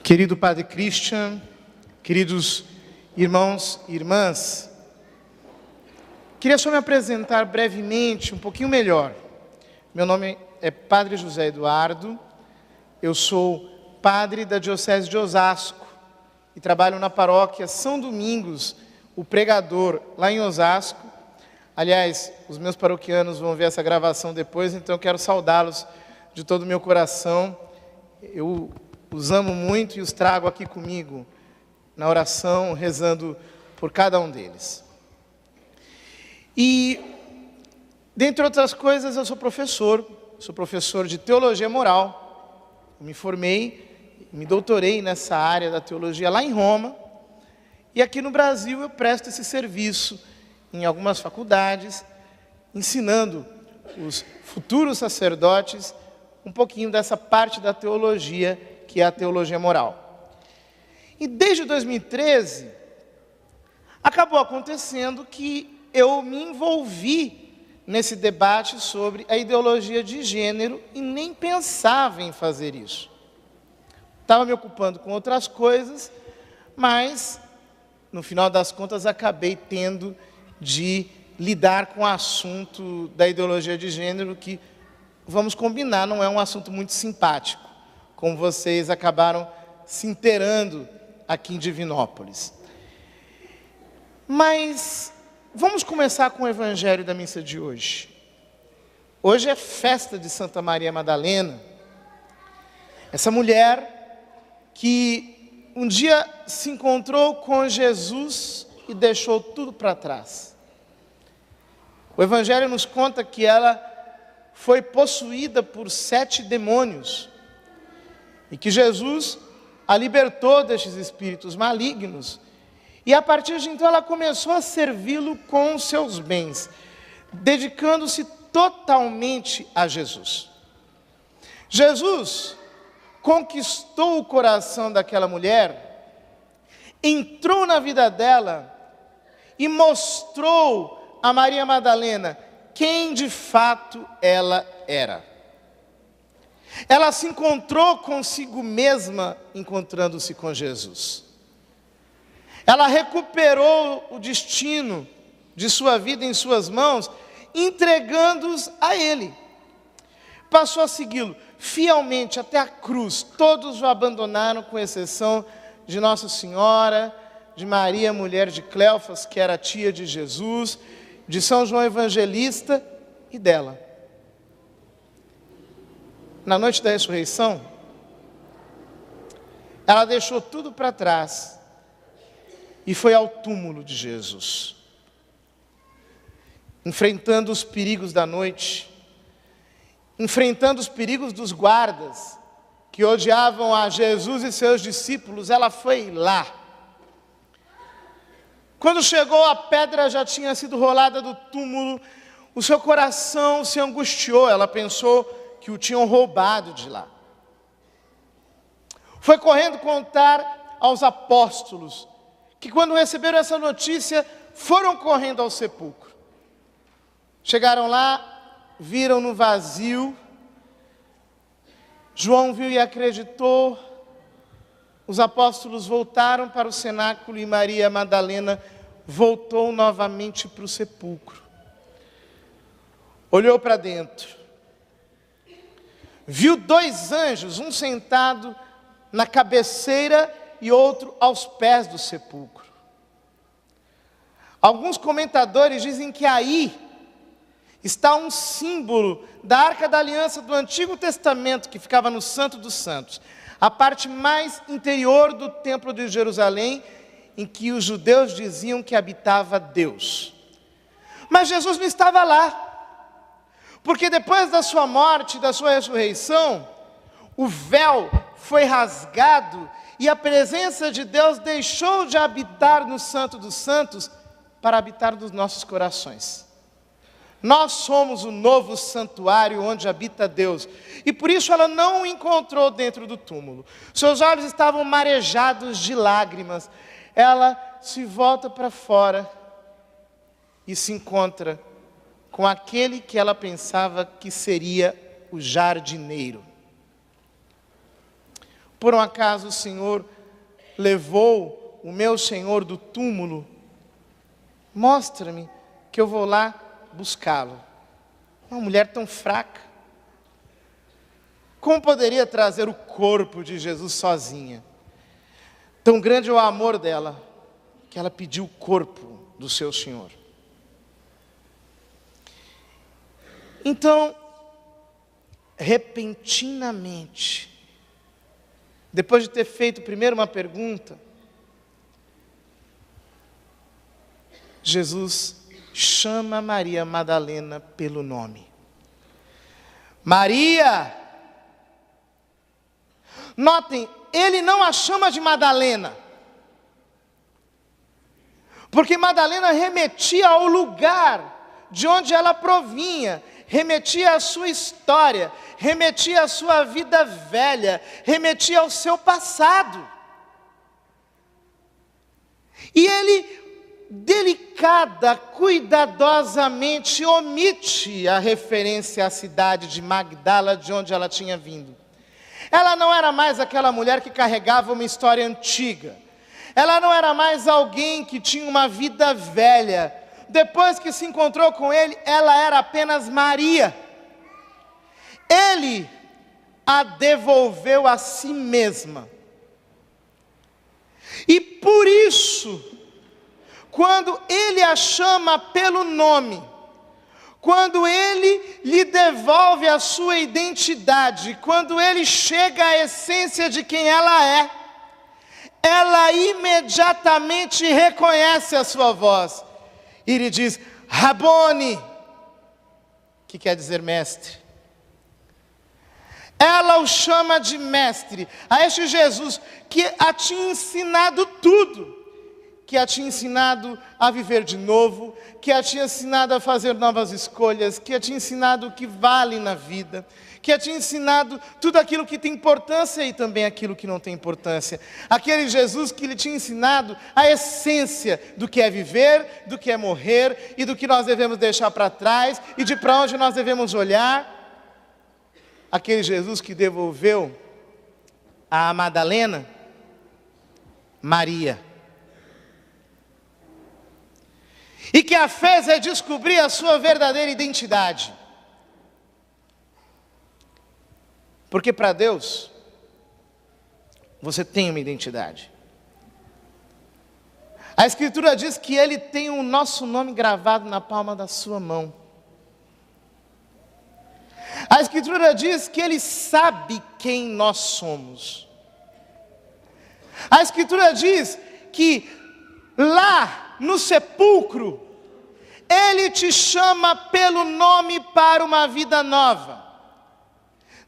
Querido Padre Christian, queridos irmãos e irmãs, queria só me apresentar brevemente, um pouquinho melhor. Meu nome é Padre José Eduardo, eu sou padre da Diocese de Osasco e trabalho na paróquia São Domingos, o Pregador, lá em Osasco. Aliás, os meus paroquianos vão ver essa gravação depois, então eu quero saudá-los de todo o meu coração. Eu os amo muito e os trago aqui comigo na oração, rezando por cada um deles. E, dentre outras coisas, eu sou professor de teologia moral. Eu me formei, me doutorei nessa área da teologia lá em Roma. E aqui no Brasil eu presto esse serviço em algumas faculdades, ensinando os futuros sacerdotes um pouquinho dessa parte da teologia, que é a teologia moral. E desde 2013, acabou acontecendo que eu me envolvi nesse debate sobre a ideologia de gênero e nem pensava em fazer isso. Estava me ocupando com outras coisas, mas, no final das contas, acabei tendo de lidar com o assunto da ideologia de gênero, que, vamos combinar, não é um assunto muito simpático, como vocês acabaram se inteirando aqui em Divinópolis. Mas vamos começar com o Evangelho da missa de hoje. Hoje é festa de Santa Maria Madalena, essa mulher que um dia se encontrou com Jesus e deixou tudo para trás. O Evangelho nos conta que ela foi possuída por 7 demônios e que Jesus a libertou destes espíritos malignos. E a partir de então ela começou a servi-lo com os seus bens, dedicando-se totalmente a Jesus. Jesus conquistou o coração daquela mulher, entrou na vida dela e mostrou a Maria Madalena quem de fato ela era. Ela se encontrou consigo mesma, encontrando-se com Jesus. Ela recuperou o destino de sua vida em suas mãos, entregando-os a Ele. Passou a segui-lo fielmente até a cruz. Todos o abandonaram, com exceção de Nossa Senhora, de Maria, mulher de Cleofas, que era tia de Jesus, de São João Evangelista e dela. Na noite da ressurreição, ela deixou tudo para trás e foi ao túmulo de Jesus, enfrentando os perigos da noite, enfrentando os perigos dos guardas que odiavam a Jesus e seus discípulos. Ela foi lá. Quando chegou, a pedra já tinha sido rolada do túmulo, o seu coração se angustiou, ela pensou que o tinham roubado de lá. Foi correndo contar aos apóstolos, que quando receberam essa notícia, foram correndo ao sepulcro. Chegaram lá, viram no vazio, João viu e acreditou, os apóstolos voltaram para o cenáculo e Maria Madalena voltou novamente para o sepulcro. Olhou para dentro, viu 2 anjos, um sentado na cabeceira e outro aos pés do sepulcro. Alguns comentadores dizem que aí está um símbolo da Arca da Aliança do Antigo Testamento, que ficava no Santo dos Santos, a parte mais interior do Templo de Jerusalém, em que os judeus diziam que habitava Deus. Mas Jesus não estava lá. Porque depois da sua morte e da sua ressurreição, o véu foi rasgado e a presença de Deus deixou de habitar no Santo dos Santos para habitar nos nossos corações. Nós somos o novo santuário onde habita Deus. E por isso ela não o encontrou dentro do túmulo. Seus olhos estavam marejados de lágrimas. Ela se volta para fora e se encontra com aquele que ela pensava que seria o jardineiro. Por um acaso o Senhor levou o meu Senhor do túmulo? Mostra-me que eu vou lá buscá-lo. Uma mulher tão fraca. Como poderia trazer o corpo de Jesus sozinha? Tão grande é o amor dela, que ela pediu o corpo do seu Senhor. Então, repentinamente, depois de ter feito primeiro uma pergunta, Jesus chama Maria Madalena pelo nome. Maria! Notem, ele não a chama de Madalena, porque Madalena remetia ao lugar de onde ela provinha, remetia à sua história, remetia à sua vida velha, remetia ao seu passado. E ele, delicada, cuidadosamente, omite a referência à cidade de Magdala, de onde ela tinha vindo. Ela não era mais aquela mulher que carregava uma história antiga. Ela não era mais alguém que tinha uma vida velha. Depois que se encontrou com ele, ela era apenas Maria. Ele a devolveu a si mesma. E por isso, quando ele a chama pelo nome, quando ele lhe devolve a sua identidade, quando ele chega à essência de quem ela é, ela imediatamente reconhece a sua voz e lhe diz: Rabone, que quer dizer mestre. Ela o chama de mestre, a este Jesus que a tinha ensinado tudo, que a tinha ensinado a viver de novo, que a tinha ensinado a fazer novas escolhas, que a tinha ensinado o que vale na vida, que a tinha ensinado tudo aquilo que tem importância e também aquilo que não tem importância. Aquele Jesus que lhe tinha ensinado a essência do que é viver, do que é morrer e do que nós devemos deixar para trás e de para onde nós devemos olhar. Aquele Jesus que devolveu a Madalena, Maria. E que a fez redescobrir a sua verdadeira identidade. Porque para Deus, você tem uma identidade. A Escritura diz que Ele tem o nosso nome gravado na palma da sua mão. A Escritura diz que Ele sabe quem nós somos. A Escritura diz que lá no sepulcro, Ele te chama pelo nome para uma vida nova.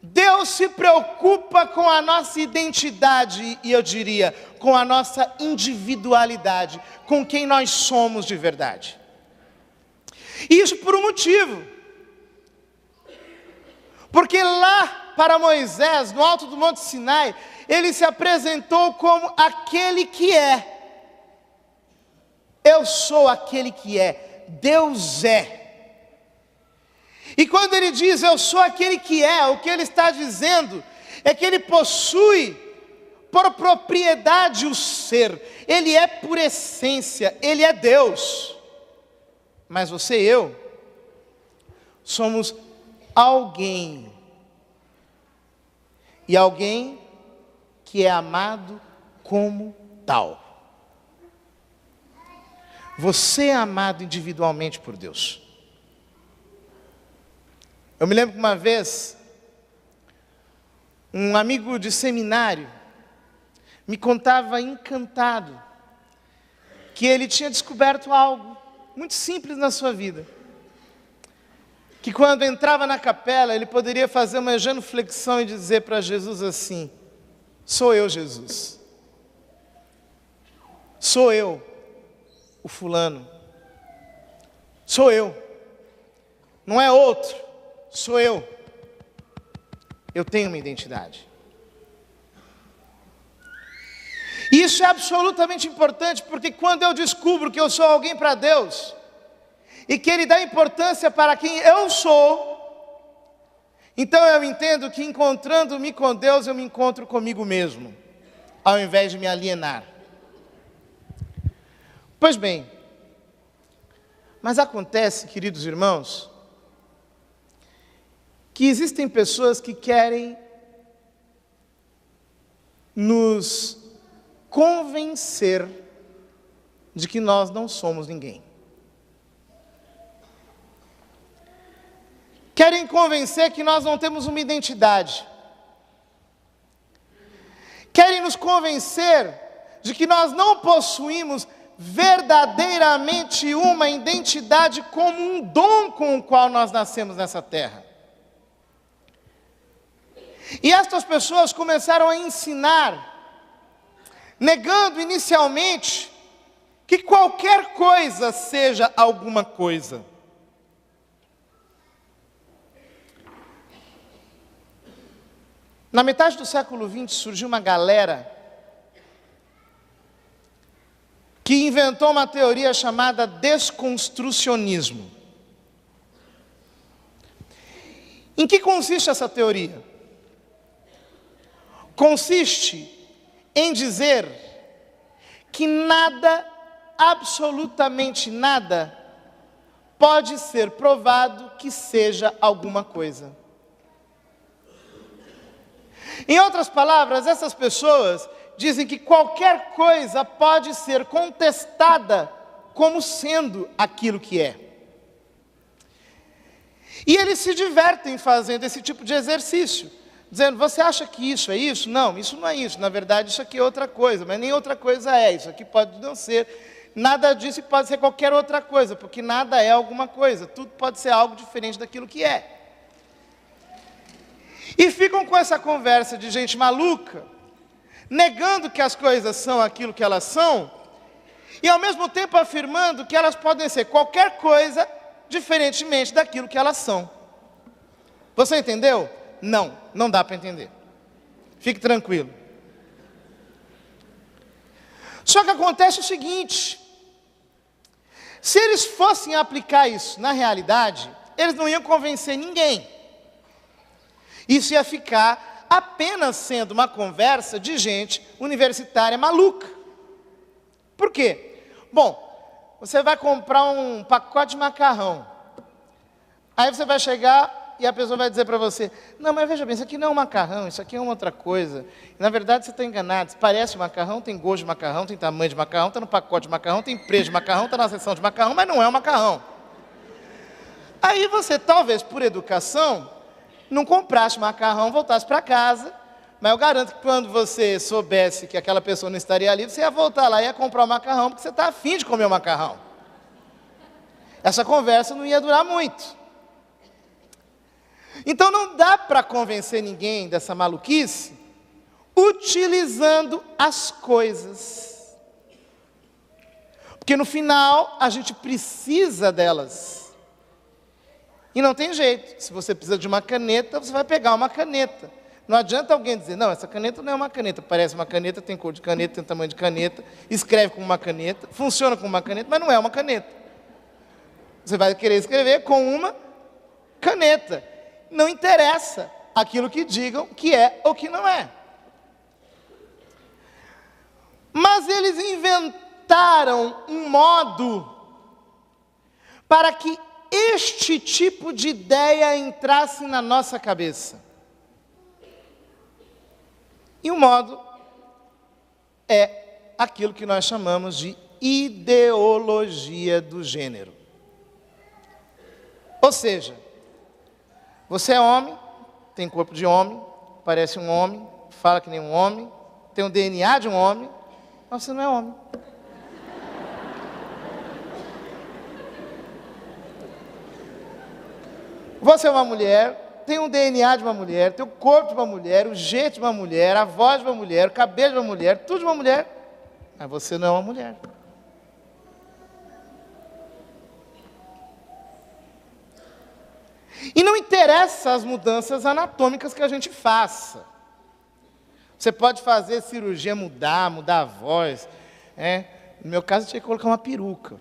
Deus se preocupa com a nossa identidade e eu diria, com a nossa individualidade, com quem nós somos de verdade. Isso por um motivo. Porque lá para Moisés, no alto do Monte Sinai, ele se apresentou como aquele que é. Eu sou aquele que é, Deus é. E quando ele diz eu sou aquele que é, o que ele está dizendo é que ele possui por propriedade o ser. Ele é por essência, ele é Deus. Mas você e eu somos alguém. E alguém que é amado como tal. Você é amado individualmente por Deus. Eu me lembro que uma vez, um amigo de seminário me contava encantado que ele tinha descoberto algo muito simples na sua vida. Que quando entrava na capela, ele poderia fazer uma genuflexão e dizer para Jesus assim: sou eu, Jesus. Sou eu, o fulano. Sou eu. Não é outro, sou eu. Eu tenho uma identidade. Isso é absolutamente importante, porque quando eu descubro que eu sou alguém para Deus, e que Ele dá importância para quem eu sou, Então eu entendo que encontrando-me com Deus, eu me encontro comigo mesmo, ao invés de me alienar. Pois bem, mas acontece, queridos irmãos, que existem pessoas que querem nos convencer de que nós não somos ninguém. Querem convencer que nós não temos uma identidade. Querem nos convencer de que nós não possuímos verdadeiramente uma identidade como um dom com o qual nós nascemos nessa terra. E estas pessoas começaram a ensinar, negando inicialmente que qualquer coisa seja alguma coisa. Na metade do século XX surgiu uma galera que inventou uma teoria chamada desconstrucionismo. Em que consiste essa teoria? Consiste em dizer que nada, absolutamente nada, pode ser provado que seja alguma coisa. Em outras palavras, essas pessoas dizem que qualquer coisa pode ser contestada como sendo aquilo que é. E eles se divertem fazendo esse tipo de exercício, dizendo, você acha que isso é isso? Não, isso não é isso, na verdade isso aqui é outra coisa, mas nem outra coisa é, isso aqui pode não ser, nada disso pode ser qualquer outra coisa, porque nada é alguma coisa, tudo pode ser algo diferente daquilo que é. E ficam com essa conversa de gente maluca, negando que as coisas são aquilo que elas são, e ao mesmo tempo afirmando que elas podem ser qualquer coisa, diferentemente daquilo que elas são. Você entendeu? Não, não dá para entender. Fique tranquilo. Só que acontece o seguinte, se eles fossem aplicar isso na realidade, eles não iam convencer ninguém. Isso ia ficar apenas sendo uma conversa de gente universitária maluca. Por quê? Bom, você vai comprar um pacote de macarrão. Aí você vai chegar e a pessoa vai dizer para você, não, mas veja bem, isso aqui não é um macarrão, isso aqui é uma outra coisa. Na verdade, você está enganado. Parece macarrão, tem gosto de macarrão, tem tamanho de macarrão, está no pacote de macarrão, tem preço de macarrão, está na seção de macarrão, mas não é um macarrão. Aí você, talvez por educação, não comprasse macarrão, voltasse para casa, mas eu garanto que quando você soubesse que aquela pessoa não estaria ali, você ia voltar lá e ia comprar o macarrão, porque você está afim de comer o macarrão. Essa conversa não ia durar muito. Então não dá para convencer ninguém dessa maluquice utilizando as coisas. Porque no final a gente precisa delas. E não tem jeito, se você precisa de uma caneta, você vai pegar uma caneta. Não adianta alguém dizer, não, essa caneta não é uma caneta, parece uma caneta, tem cor de caneta, tem tamanho de caneta, escreve com uma caneta, funciona com uma caneta, mas não é uma caneta. Você vai querer escrever com uma caneta. Não interessa aquilo que digam que é ou que não é. Mas eles inventaram um modo para que este tipo de ideia entrasse na nossa cabeça. E o modo é aquilo que nós chamamos de ideologia do gênero. Ou seja, você é homem, tem corpo de homem, parece um homem, fala que nem um homem, tem o DNA de um homem, mas você não é homem. Você é uma mulher, tem o DNA de uma mulher, tem o corpo de uma mulher, o jeito de uma mulher, a voz de uma mulher, o cabelo de uma mulher, tudo de uma mulher, mas você não é uma mulher. E não interessa as mudanças anatômicas que a gente faça. Você pode fazer cirurgia, mudar a voz. No meu caso, eu tinha que colocar uma peruca.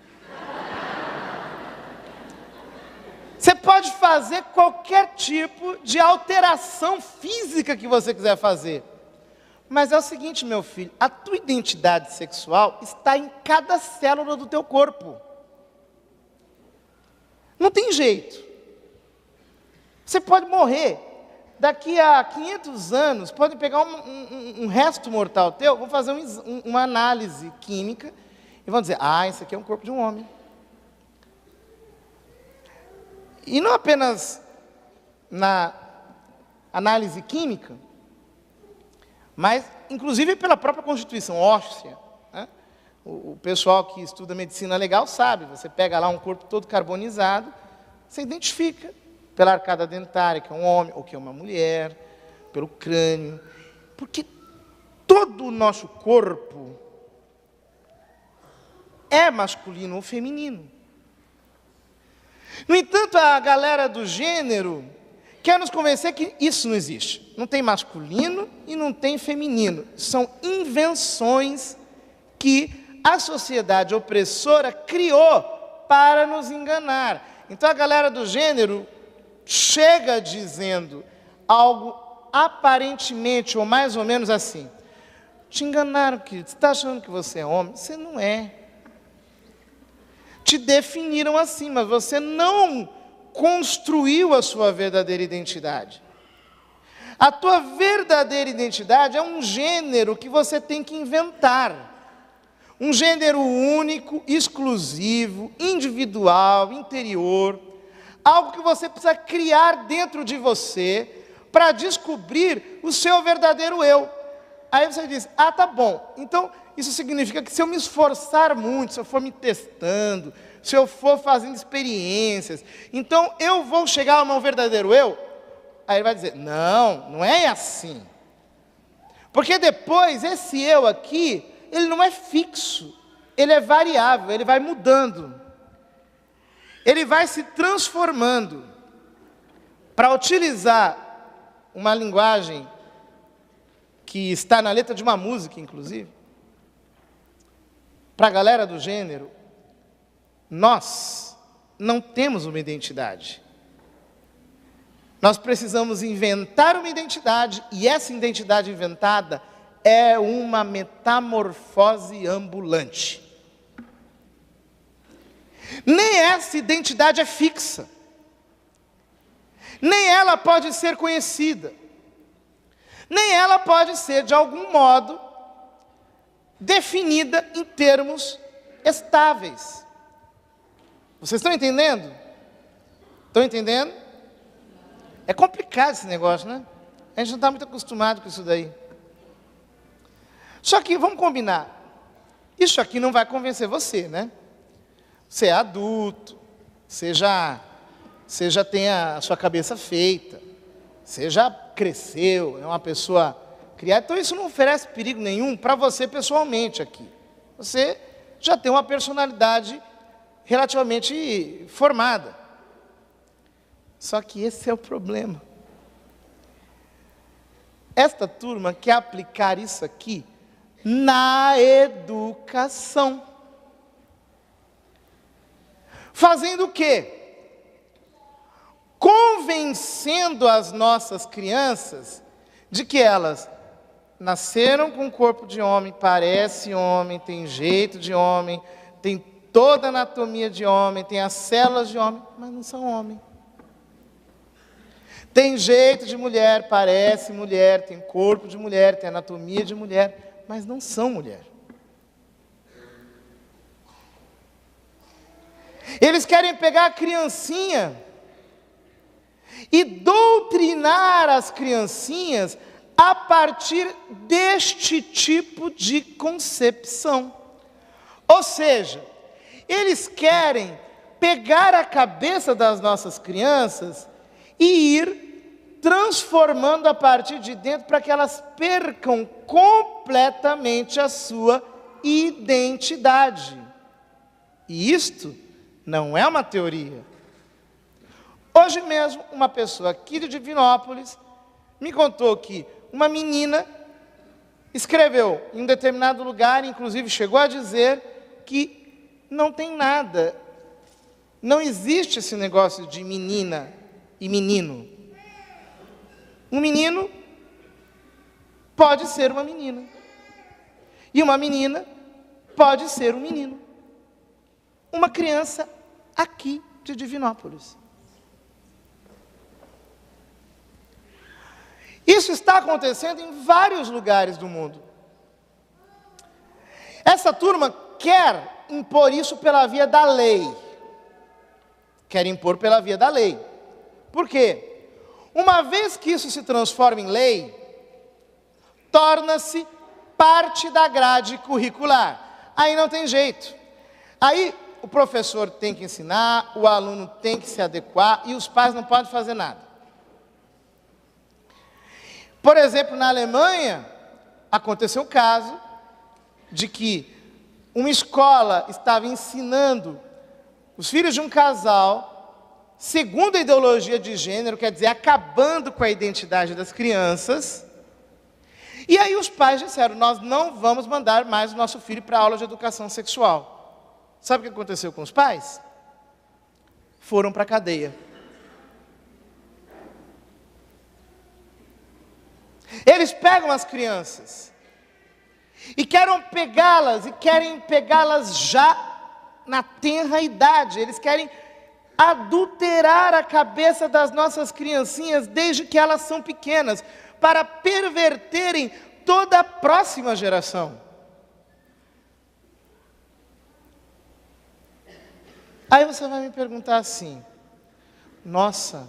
Você pode fazer qualquer tipo de alteração física que você quiser fazer. Mas é o seguinte, meu filho, a tua identidade sexual está em cada célula do teu corpo. Não tem jeito. Você pode morrer. Daqui a 500 anos, podem pegar um resto mortal teu, vão fazer uma análise química e vão dizer, esse aqui é um corpo de um homem. E não apenas na análise química, mas inclusive pela própria constituição óssea. Né? O pessoal que estuda medicina legal sabe, você pega lá um corpo todo carbonizado, você identifica pela arcada dentária que é um homem ou que é uma mulher, pelo crânio, porque todo o nosso corpo é masculino ou feminino. No entanto, a galera do gênero quer nos convencer que isso não existe. Não tem masculino e não tem feminino. São invenções que a sociedade opressora criou para nos enganar. Então a galera do gênero chega dizendo algo aparentemente ou mais ou menos assim. Te enganaram, querido. Você está achando que você é homem? Você não é. Te definiram assim, mas você não construiu a sua verdadeira identidade. A tua verdadeira identidade é um gênero que você tem que inventar. Um gênero único, exclusivo, individual, interior. Algo que você precisa criar dentro de você para descobrir o seu verdadeiro eu. Aí você diz, tá bom, então isso significa que se eu me esforçar muito, se eu for me testando, se eu for fazendo experiências, então eu vou chegar ao meu verdadeiro eu? Aí ele vai dizer, não é assim. Porque depois, esse eu aqui, ele não é fixo, ele é variável, ele vai mudando. Ele vai se transformando. Para utilizar uma linguagem que está na letra de uma música, inclusive, para a galera do gênero, nós não temos uma identidade. Nós precisamos inventar uma identidade, e essa identidade inventada é uma metamorfose ambulante. Nem essa identidade é fixa. Nem ela pode ser conhecida. Nem ela pode ser, de algum modo, definida em termos estáveis. Vocês estão entendendo? Estão entendendo? É complicado esse negócio, né? A gente não está muito acostumado com isso daí. Só que, vamos combinar, isso aqui não vai convencer você, né? Você é adulto, você já tem a sua cabeça feita, você já cresceu, é uma pessoa criada, então isso não oferece perigo nenhum para você pessoalmente aqui. Você já tem uma personalidade relativamente formada. Só que esse é o problema. Esta turma quer aplicar isso aqui na educação. Fazendo o quê? Convencendo as nossas crianças de que elas nasceram com o corpo de homem, parece homem, tem jeito de homem, tem toda a anatomia de homem, tem as células de homem, mas não são homem. Tem jeito de mulher, parece mulher, tem corpo de mulher, tem anatomia de mulher, mas não são mulher. Eles querem pegar a criancinha e doutrinar as criancinhas a partir deste tipo de concepção. Ou seja, eles querem pegar a cabeça das nossas crianças e ir transformando a partir de dentro para que elas percam completamente a sua identidade. E isto não é uma teoria. Hoje mesmo, uma pessoa aqui de Divinópolis me contou que uma menina escreveu em um determinado lugar, inclusive chegou a dizer que não tem nada Não existe esse negócio de menina e menino. Um menino pode ser uma menina. E uma menina pode ser um menino. Uma criança aqui de Divinópolis. Isso está acontecendo em vários lugares do mundo. Essa turma quer impor isso pela via da lei. Quer impor pela via da lei. Por quê? Uma vez que isso se transforma em lei, torna-se parte da grade curricular. Aí não tem jeito. Aí o professor tem que ensinar, o aluno tem que se adequar e os pais não podem fazer nada. Por exemplo, na Alemanha, aconteceu o caso de que uma escola estava ensinando os filhos de um casal, segundo a ideologia de gênero, quer dizer, acabando com a identidade das crianças. E aí os pais disseram, nós não vamos mandar mais o nosso filho para a aula de educação sexual. Sabe o que aconteceu com os pais? Foram para a cadeia. Eles pegam as crianças e querem pegá-las já na tenra idade. Eles querem adulterar a cabeça das nossas criancinhas desde que elas são pequenas, para perverterem toda a próxima geração. Aí você vai me perguntar assim, nossa,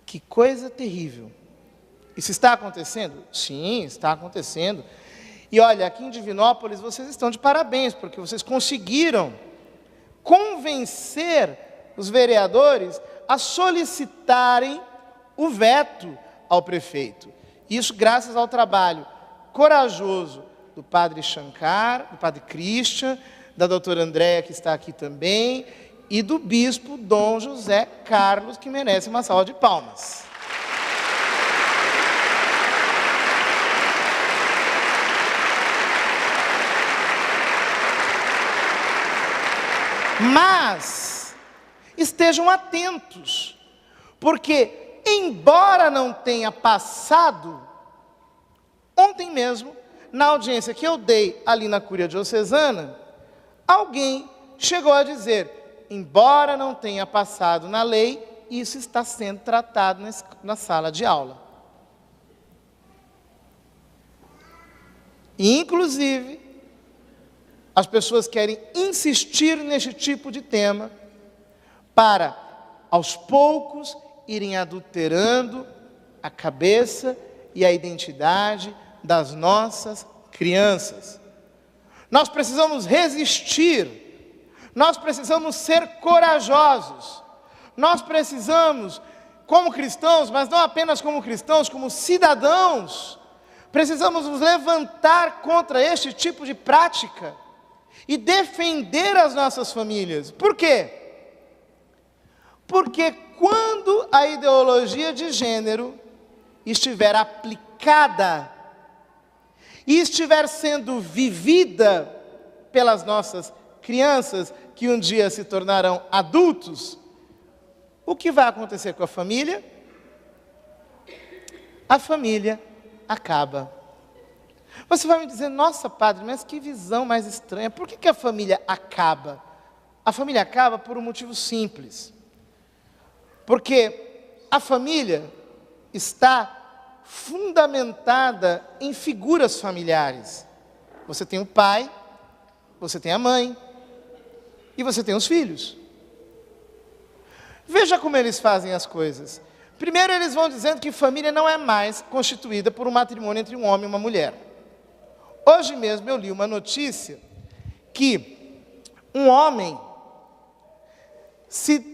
que coisa terrível. Isso está acontecendo? Sim, está acontecendo. E olha, aqui em Divinópolis vocês estão de parabéns, porque vocês conseguiram convencer os vereadores a solicitarem o veto ao prefeito. Isso graças ao trabalho corajoso do padre Shankar, do padre Christian, da doutora Andréia, que está aqui também, e do bispo Dom José Carlos, que merece uma salva de palmas. Mas estejam atentos, porque embora não tenha passado, ontem mesmo, na audiência que eu dei ali na Cúria Diocesana, alguém chegou a dizer, embora não tenha passado na lei, isso está sendo tratado na sala de aula. E, inclusive, as pessoas querem insistir nesse tipo de tema para, aos poucos, irem adulterando a cabeça e a identidade das nossas crianças. Nós precisamos resistir, nós precisamos ser corajosos, nós precisamos, como cristãos, mas não apenas como cristãos, como cidadãos, precisamos nos levantar contra este tipo de prática e defender as nossas famílias. Por quê? Porque quando a ideologia de gênero estiver aplicada e estiver sendo vivida pelas nossas crianças, que um dia se tornarão adultos, o que vai acontecer com a família? A família acaba. Você vai me dizer, nossa, padre, mas que visão mais estranha. Por que a família acaba? A família acaba por um motivo simples. Porque a família está fundamentada em figuras familiares. Você tem o pai, você tem a mãe e você tem os filhos. Veja como eles fazem as coisas. Primeiro eles vão dizendo que família não é mais constituída por um matrimônio entre um homem e uma mulher. Hoje mesmo eu li uma notícia que um homem se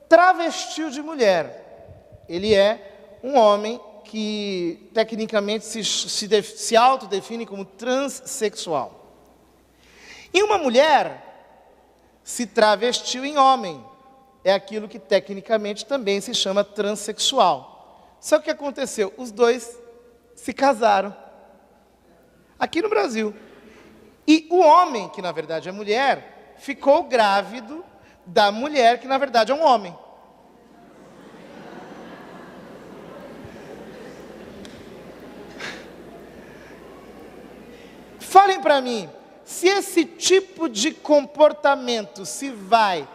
travestiu de mulher. Ele é um homem que tecnicamente se autodefine como transexual. E uma mulher se travestiu em homem. É aquilo que tecnicamente também se chama transexual. Só que o que aconteceu? Os dois se casaram. Aqui no Brasil. E o homem, que na verdade é mulher, ficou grávido da mulher, que na verdade é um homem. Falem para mim, se esse tipo de comportamento se vai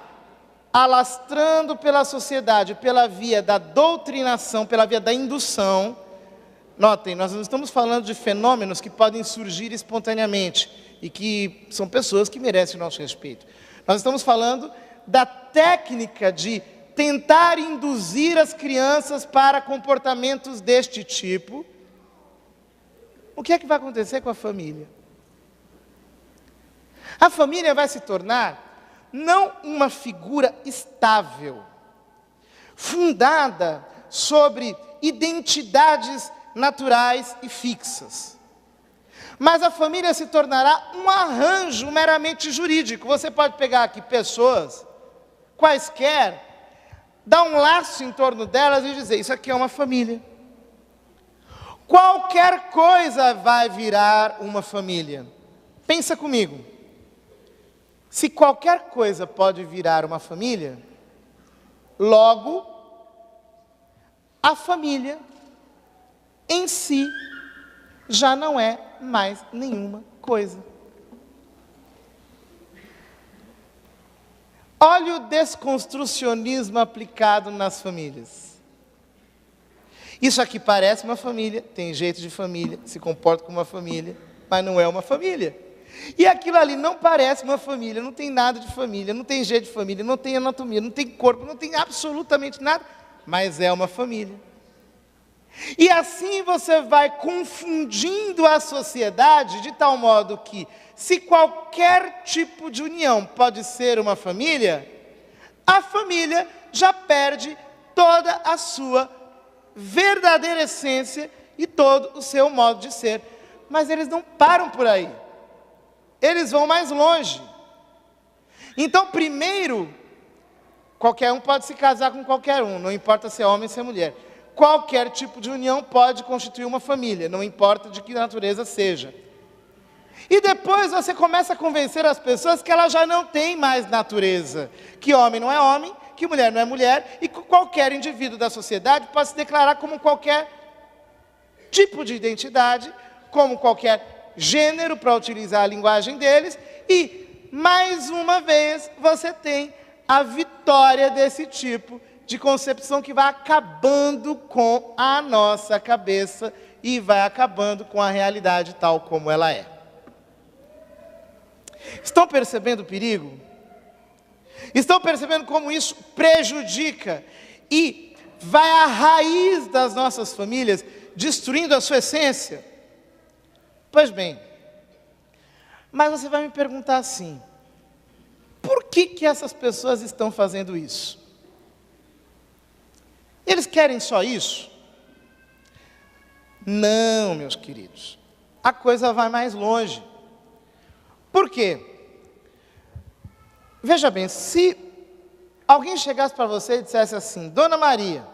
alastrando pela sociedade, pela via da doutrinação, pela via da indução, notem, nós não estamos falando de fenômenos que podem surgir espontaneamente e que são pessoas que merecem o nosso respeito. Nós estamos falando da técnica de tentar induzir as crianças para comportamentos deste tipo. O que é que vai acontecer com a família? A família vai se tornar não uma figura estável, fundada sobre identidades naturais e fixas. Mas a família se tornará um arranjo meramente jurídico. Você pode pegar aqui pessoas, quaisquer, dar um laço em torno delas e dizer, isso aqui é uma família. Qualquer coisa vai virar uma família. Pensa comigo. Se qualquer coisa pode virar uma família, logo, a família em si já não é mais nenhuma coisa. Olha o desconstrucionismo aplicado nas famílias. Isso aqui parece uma família, tem jeito de família, se comporta como uma família, mas não é uma família. E aquilo ali não parece uma família, não tem nada de família, não tem jeito de família, não tem anatomia, não tem corpo, não tem absolutamente nada, mas é uma família. E assim você vai confundindo a sociedade de tal modo que, se qualquer tipo de união pode ser uma família, a família já perde toda a sua verdadeira essência e todo o seu modo de ser. Mas eles não param por aí. Eles vão mais longe. Então, primeiro, qualquer um pode se casar com qualquer um, não importa se é homem ou se é mulher. Qualquer tipo de união pode constituir uma família, não importa de que natureza seja. E depois você começa a convencer as pessoas que elas já não têm mais natureza. Que homem não é homem, que mulher não é mulher, e que qualquer indivíduo da sociedade pode se declarar como qualquer tipo de identidade, como qualquer gênero, para utilizar a linguagem deles, e, mais uma vez, você tem a vitória desse tipo de concepção que vai acabando com a nossa cabeça e vai acabando com a realidade tal como ela é. Estão percebendo o perigo? Estão percebendo como isso prejudica e vai à raiz das nossas famílias, destruindo a sua essência? Pois bem, mas você vai me perguntar assim, por que essas pessoas estão fazendo isso? Eles querem só isso? Não, meus queridos, a coisa vai mais longe. Por quê? Veja bem, se alguém chegasse para você e dissesse assim, Dona Maria,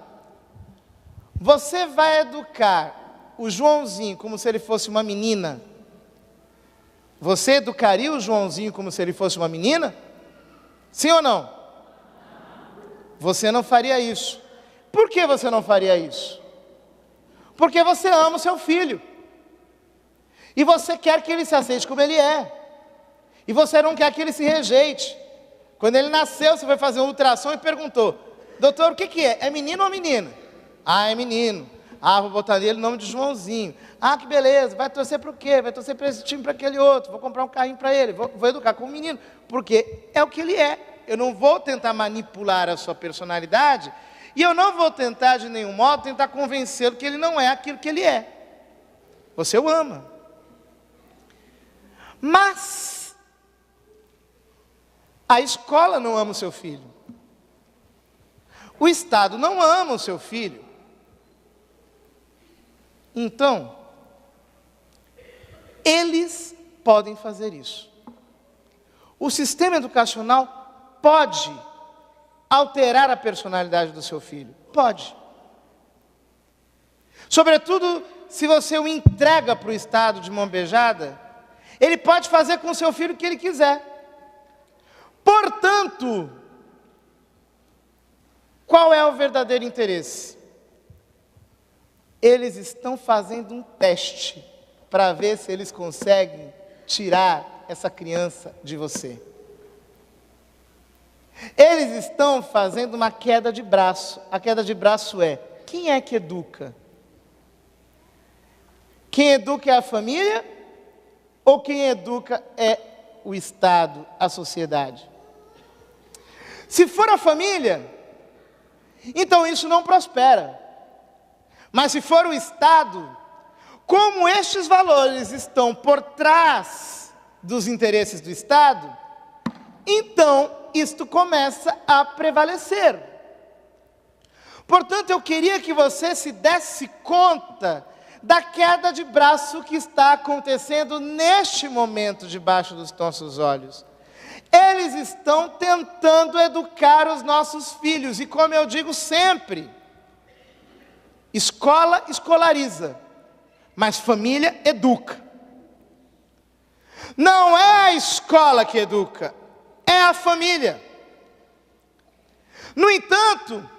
você vai educar o Joãozinho como se ele fosse uma menina, você educaria o Joãozinho como se ele fosse uma menina? Sim ou não? Você não faria isso. Por que você não faria isso? Porque você ama o seu filho. E você quer que ele se aceite como ele é. E você não quer que ele se rejeite. Quando ele nasceu, você foi fazer um ultrassom e perguntou, doutor, o que é? É menino ou menina? Ah, é menino. Ah, vou botar nele o nome de Joãozinho. Ah, que beleza, vai torcer para o quê? Vai torcer para esse time, para aquele outro. Vou comprar um carrinho para ele, vou educar como menino. Porque é o que ele é. Eu não vou tentar manipular a sua personalidade e eu não vou tentar de nenhum modo tentar convencê-lo que ele não é aquilo que ele é. Você o ama. Mas a escola não ama o seu filho. O Estado não ama o seu filho. Então, eles podem fazer isso. O sistema educacional pode alterar a personalidade do seu filho. Pode. Sobretudo, se você o entrega para o Estado de mão beijada, ele pode fazer com o seu filho o que ele quiser. Portanto, Qual é o verdadeiro interesse? Eles estão fazendo um teste para ver se eles conseguem tirar essa criança de você. Eles estão fazendo uma queda de braço. A queda de braço é: quem é que educa? Quem educa é a família? Ou quem educa é o Estado, a sociedade? Se for a família, então isso não prospera. Mas se for o Estado, como estes valores estão por trás dos interesses do Estado, então isto começa a prevalecer. Portanto, eu queria que você se desse conta da queda de braço que está acontecendo neste momento debaixo dos nossos olhos. Eles estão tentando educar os nossos filhos, e como eu digo sempre, escola escolariza, mas família educa. Não é a escola que educa, é a família. No entanto,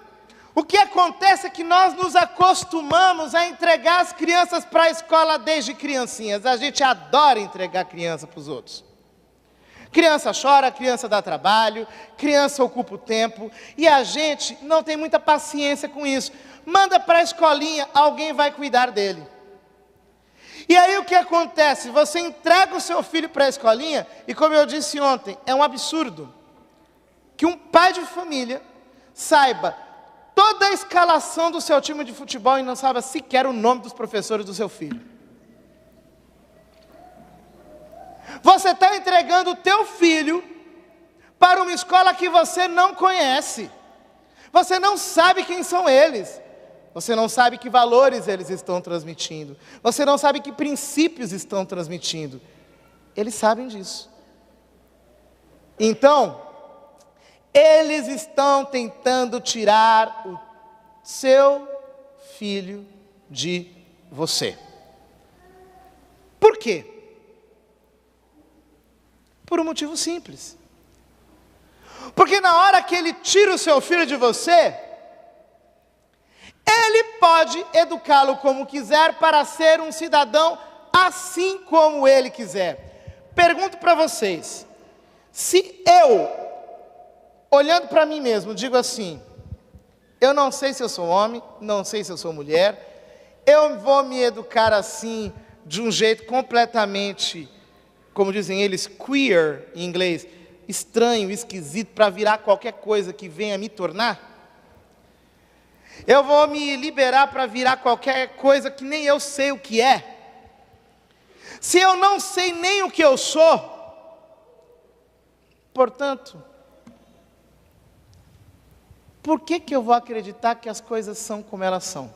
o que acontece é que nós nos acostumamos a entregar as crianças para a escola desde criancinhas. A gente adora entregar criança para os outros. Criança chora, criança dá trabalho, criança ocupa o tempo, e a gente não tem muita paciência com isso. Manda para a escolinha, alguém vai cuidar dele. E aí o que acontece? Você entrega o seu filho para a escolinha, e como eu disse ontem, é um absurdo que um pai de família saiba toda a escalação do seu time de futebol e não saiba sequer o nome dos professores do seu filho. Você está entregando o teu filho para uma escola que você não conhece. Você não sabe quem são eles. Você não sabe que valores eles estão transmitindo. Você não sabe que princípios estão transmitindo. Eles sabem disso. Então, eles estão tentando tirar o seu filho de você. Por quê? Por um motivo simples. Porque na hora que ele tira o seu filho de você, ele pode educá-lo como quiser para ser um cidadão assim como ele quiser. Pergunto para vocês, se eu, olhando para mim mesmo, digo assim: eu não sei se eu sou homem, não sei se eu sou mulher, eu vou me educar assim, de um jeito completamente, como dizem eles, queer em inglês, estranho, esquisito, para virar qualquer coisa que venha me tornar? Eu vou me liberar para virar qualquer coisa que nem eu sei o que é? Se eu não sei nem o que eu sou, portanto, por que eu vou acreditar que as coisas são como elas são?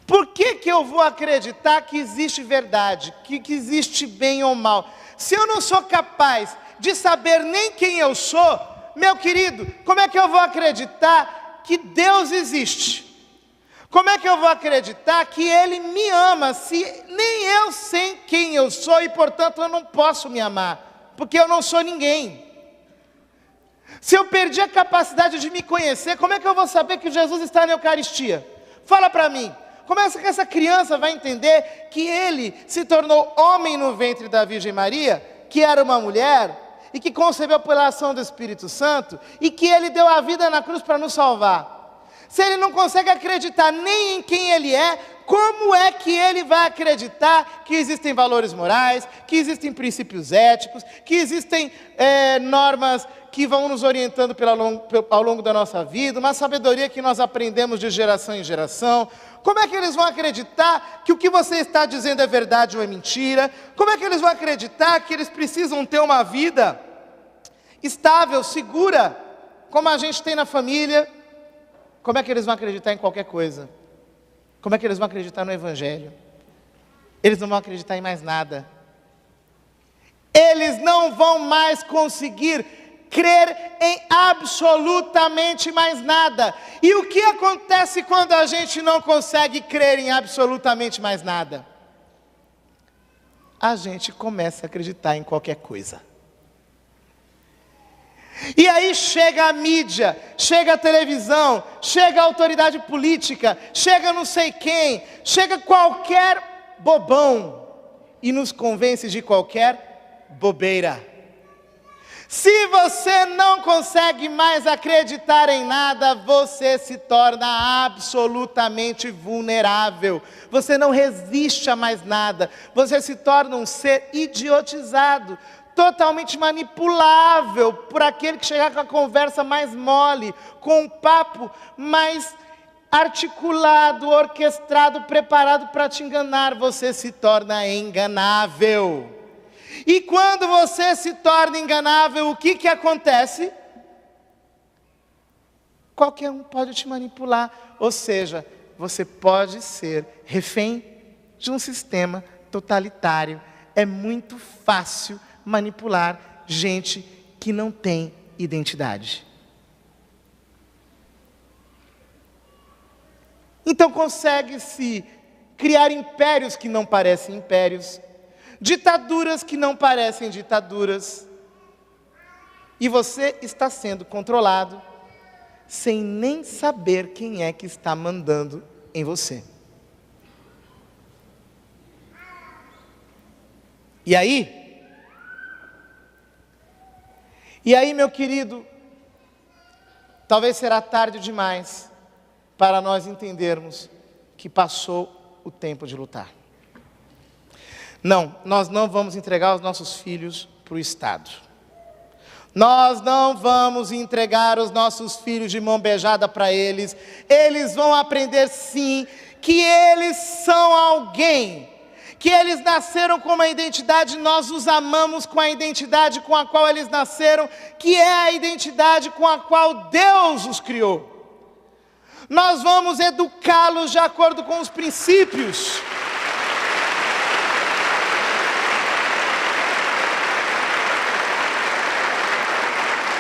Por que eu vou acreditar que existe verdade, que existe bem ou mal? Se eu não sou capaz de saber nem quem eu sou, meu querido, como é que eu vou acreditar que Deus existe? Como é que eu vou acreditar que Ele me ama, se nem eu sei quem eu sou e, portanto, eu não posso me amar, porque eu não sou ninguém? Se eu perdi a capacidade de me conhecer, como é que eu vou saber que Jesus está na Eucaristia? Fala para mim. Como é que essa criança vai entender que ele se tornou homem no ventre da Virgem Maria, que era uma mulher, e que concebeu pela ação do Espírito Santo, e que ele deu a vida na cruz para nos salvar? Se ele não consegue acreditar nem em quem ele é, como é que ele vai acreditar que existem valores morais, que existem princípios éticos, que existem normas que vão nos orientando ao longo da nossa vida, uma sabedoria que nós aprendemos de geração em geração? Como é que eles vão acreditar que o que você está dizendo é verdade ou é mentira? Como é que eles vão acreditar que eles precisam ter uma vida estável, segura, como a gente tem na família? Como é que eles vão acreditar em qualquer coisa? Como é que eles vão acreditar no Evangelho? Eles não vão acreditar em mais nada. Eles não vão mais conseguir crer em absolutamente mais nada. E o que acontece quando a gente não consegue crer em absolutamente mais nada? A gente começa a acreditar em qualquer coisa. E aí chega a mídia, chega a televisão, chega a autoridade política, chega não sei quem, chega qualquer bobão e nos convence de qualquer bobeira. Se você não consegue mais acreditar em nada, você se torna absolutamente vulnerável. Você não resiste a mais nada. Você se torna um ser idiotizado, totalmente manipulável por aquele que chegar com a conversa mais mole, com um papo mais articulado, orquestrado, preparado para te enganar. Você se torna enganável. E quando você se torna enganável, o que acontece? Qualquer um pode te manipular. Ou seja, você pode ser refém de um sistema totalitário. É muito fácil manipular gente que não tem identidade. Então consegue-se criar impérios que não parecem impérios, ditaduras que não parecem ditaduras, e você está sendo controlado sem nem saber quem é que está mandando em você. E aí, meu querido, talvez será tarde demais para nós entendermos que passou o tempo de lutar. Não, nós não vamos entregar os nossos filhos para o Estado. Nós não vamos entregar os nossos filhos de mão beijada para eles. Eles vão aprender sim que eles são alguém, que eles nasceram com uma identidade, nós os amamos com a identidade com a qual eles nasceram, que é a identidade com a qual Deus os criou. Nós vamos educá-los de acordo com os princípios.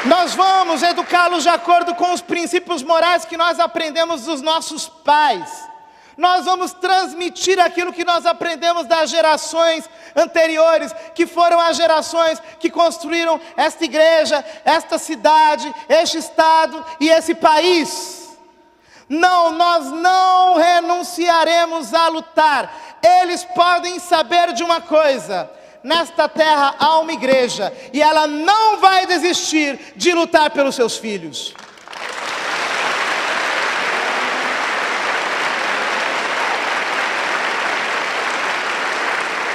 Nós vamos educá-los de acordo com os princípios morais que nós aprendemos dos nossos pais. Nós vamos transmitir aquilo que nós aprendemos das gerações anteriores, que foram as gerações que construíram esta igreja, esta cidade, este estado e esse país. Não, nós não renunciaremos a lutar. Eles podem saber de uma coisa: nesta terra há uma igreja, e ela não vai desistir de lutar pelos seus filhos.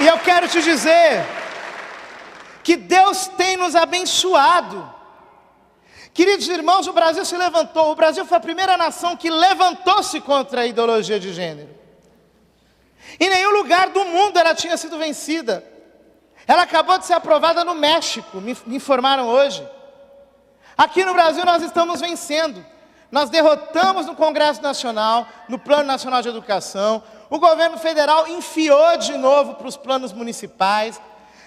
E eu quero te dizer que Deus tem nos abençoado. Queridos irmãos, o Brasil se levantou. O Brasil foi a primeira nação que levantou-se contra a ideologia de gênero. Em nenhum lugar do mundo ela tinha sido vencida. Ela acabou de ser aprovada no México, me informaram hoje. Aqui no Brasil nós estamos vencendo. Nós derrotamos no Congresso Nacional, no Plano Nacional de Educação. O governo federal enfiou de novo para os planos municipais.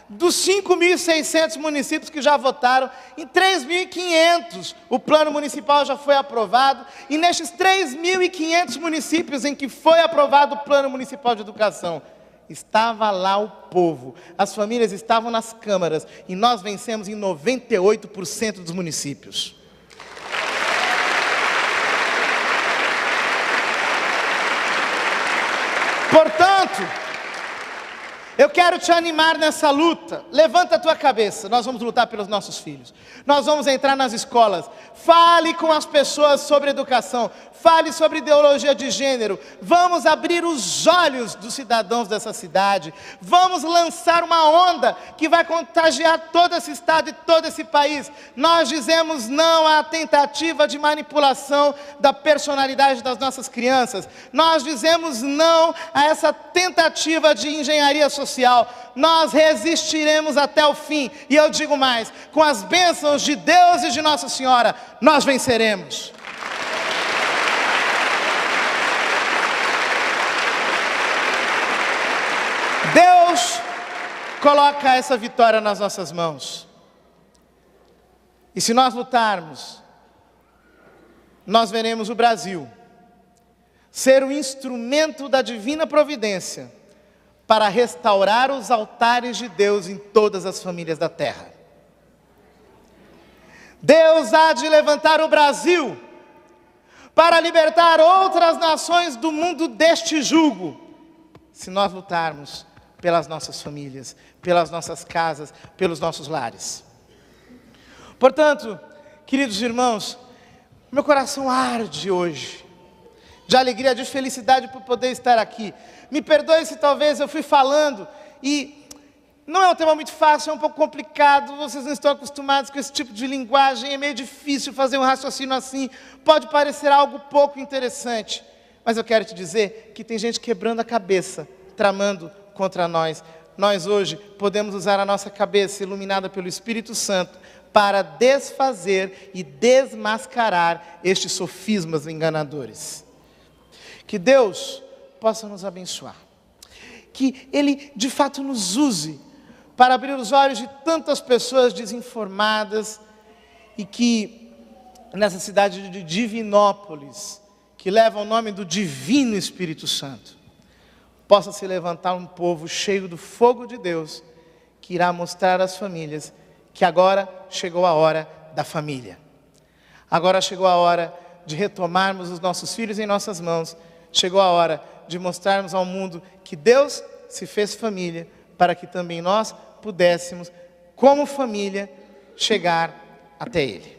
Dos 5.600 municípios que já votaram, em 3.500 o plano municipal já foi aprovado. E nestes 3.500 municípios em que foi aprovado o plano municipal de educação, estava lá o povo, as famílias estavam nas câmaras, e nós vencemos em 98% dos municípios. Portanto, eu quero te animar nessa luta. Levanta a tua cabeça, nós vamos lutar pelos nossos filhos. Nós vamos entrar nas escolas. Fale com as pessoas sobre educação. Fale sobre ideologia de gênero. Vamos abrir os olhos dos cidadãos dessa cidade. Vamos lançar uma onda que vai contagiar todo esse estado e todo esse país. Nós dizemos não à tentativa de manipulação da personalidade das nossas crianças. Nós dizemos não a essa tentativa de engenharia social. Nós resistiremos até o fim. E eu digo mais, com as bênçãos de Deus e de Nossa Senhora, nós venceremos. Deus coloca essa vitória nas nossas mãos. E se nós lutarmos, nós veremos o Brasil ser um instrumento da divina providência para restaurar os altares de Deus em todas as famílias da terra. Deus há de levantar o Brasil para libertar outras nações do mundo deste jugo, se nós lutarmos pelas nossas famílias, pelas nossas casas, pelos nossos lares. Portanto, queridos irmãos, meu coração arde hoje, de alegria, de felicidade por poder estar aqui. Me perdoe se talvez eu fui falando e não é um tema muito fácil, é um pouco complicado, vocês não estão acostumados com esse tipo de linguagem, é meio difícil fazer um raciocínio assim, pode parecer algo pouco interessante, mas eu quero te dizer que tem gente quebrando a cabeça, tramando contra nós. Nós hoje podemos usar a nossa cabeça iluminada pelo Espírito Santo para desfazer e desmascarar estes sofismas enganadores. Que Deus possa nos abençoar, que Ele de fato nos use para abrir os olhos de tantas pessoas desinformadas e que nessa cidade de Divinópolis, que leva o nome do Divino Espírito Santo, possa se levantar um povo cheio do fogo de Deus, que irá mostrar às famílias que agora chegou a hora da família. Agora chegou a hora de retomarmos os nossos filhos em nossas mãos, chegou a hora de mostrarmos ao mundo que Deus se fez família, para que também nós pudéssemos, como família, chegar até Ele.